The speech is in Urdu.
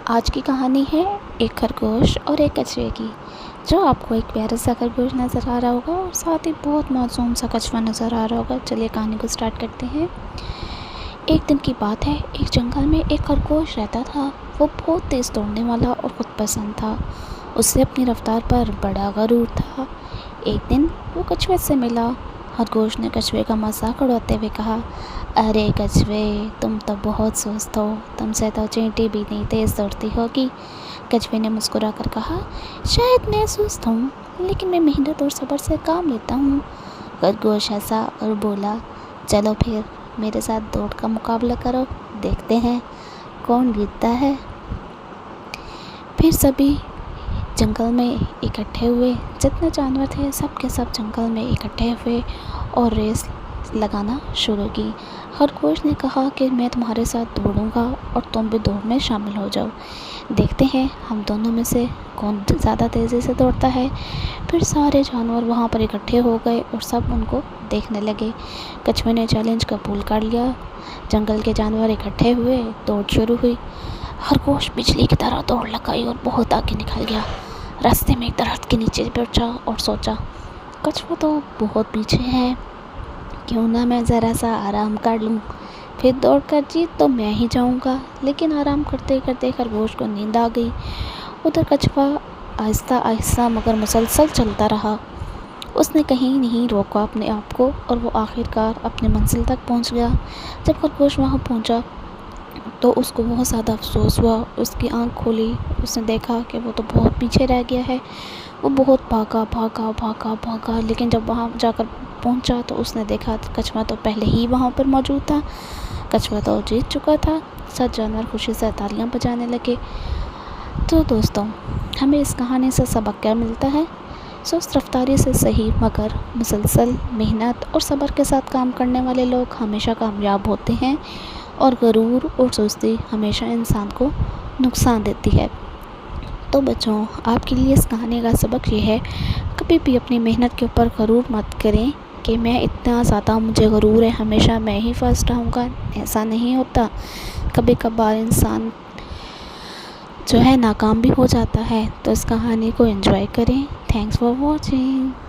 آج کی کہانی ہے ایک خرگوش اور ایک کچھوے کی، جو آپ کو ایک پیارا سا خرگوش نظر آ رہا ہوگا اور ساتھ ہی بہت معصوم سا کچھوا نظر آ رہا ہوگا۔ چلیے کہانی کو سٹارٹ کرتے ہیں۔ ایک دن کی بات ہے، ایک جنگل میں ایک خرگوش رہتا تھا۔ وہ بہت تیز دوڑنے والا اور خود پسند تھا۔ اس سے اپنی رفتار پر بڑا غرور تھا۔ ایک دن وہ کچھوے سے ملا۔ خرگوش نے کچھوے کا مذاق اڑاتے ہوئے کہا، ارے کچھوے، تم تو بہت سست ہو، تم سے تو چینٹی بھی نہیں تیز دوڑتی ہوگی۔ کچھوے نے مسکرا کر کہا، شاید میں سست ہوں، لیکن میں محنت اور صبر سے کام لیتا ہوں۔ خرگوش ہنسا اور بولا، چلو پھر میرے ساتھ دوڑ کا مقابلہ کرو، دیکھتے ہیں کون جیتتا ہے۔ پھر سبھی جنگل میں اکٹھے ہوئے۔ جتنے جانور تھے سب کے سب جنگل میں اکٹھے ہوئے اور ریس لگانا شروع کی۔ خرگوش نے کہا کہ میں تمہارے ساتھ دوڑوں گا اور تم بھی دوڑ میں شامل ہو جاؤ، دیکھتے ہیں ہم دونوں میں سے کون زیادہ تیزی سے دوڑتا ہے۔ پھر سارے جانور وہاں پر اکٹھے ہو گئے اور سب ان کو دیکھنے لگے۔ کچھوے نے چیلنج قبول کر لیا۔ جنگل کے جانور اکٹھے ہوئے، دوڑ شروع ہوئی۔ خرگوش بجلی کی طرح دوڑ لگائی اور بہت آگے نکل گیا۔ راستے میں ایک درخت کے نیچے بیٹھا اور سوچا، کچھوا تو بہت پیچھے ہے، کیوں نہ میں ذرا سا آرام کر لوں، پھر دوڑ کر جیت تو میں ہی جاؤں گا۔ لیکن آرام کرتے کرتے خرگوش کو نیند آ گئی۔ ادھر کچھوا آہستہ آہستہ مگر مسلسل چلتا رہا۔ اس نے کہیں نہیں روکا اپنے آپ کو اور وہ آخر کار اپنی منزل تک پہنچ گیا۔ جب خرگوش وہاں پہنچا تو اس کو بہت زیادہ افسوس ہوا۔ اس کی آنکھ کھولی، اس نے دیکھا کہ وہ تو بہت پیچھے رہ گیا ہے۔ وہ بہت بھاگا بھاگا بھاگا بھاگا، لیکن جب وہاں جا کر پہنچا تو اس نے دیکھا کچھوا تو پہلے ہی وہاں پر موجود تھا۔ کچھوا تو جیت چکا تھا۔ سب جانور خوشی سے تالیاں بجانے لگے۔ تو دوستوں، ہمیں اس کہانی سے سبق کیا ملتا ہے؟ سست رفتاری سے صحیح مگر مسلسل محنت اور صبر کے ساتھ کام کرنے والے لوگ ہمیشہ کامیاب ہوتے ہیں، اور غرور اور سستی ہمیشہ انسان کو نقصان دیتی ہے۔ تو بچوں، آپ کے لیے اس کہانی کا سبق یہ ہے، کبھی بھی اپنی محنت کے اوپر غرور مت کریں کہ میں اتنا زیادہ مجھے غرور ہے، ہمیشہ میں ہی فرسٹ آؤں گا۔ ایسا نہیں ہوتا۔ کبھی کبھار انسان جو ہے ناکام بھی ہو جاتا ہے۔ تو اس کہانی کو انجوائے کریں۔ Thanks for watching.